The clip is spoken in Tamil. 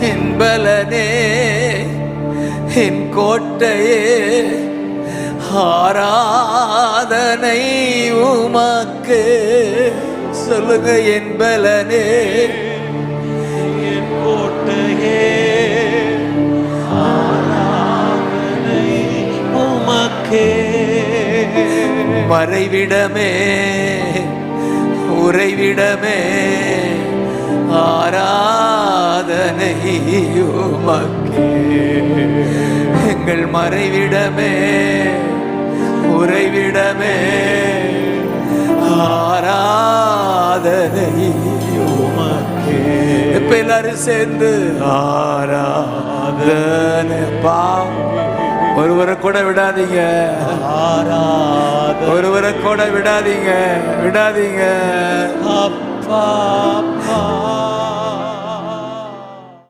என் பலனே, என் கோட்டையே, ஆராதனை உமக்கு. சொல்லுங்க, என் பலனே, என் கோட்டையே, ஆராதனை உமக்கே. மறைவிடமே, உறைவிடமே, ஆராதனை உமக்கே. எங்கள் மறைவிடமே, உறைவிடமே, ஆராதனை உமக்கே. இப்ப எல்லாரும் சேர்ந்து ஆராதனை. ஒருவரை கூட விடாதீங்க, ஒருவரை கூட விடாதீங்க, விடாதீங்க. அப்பா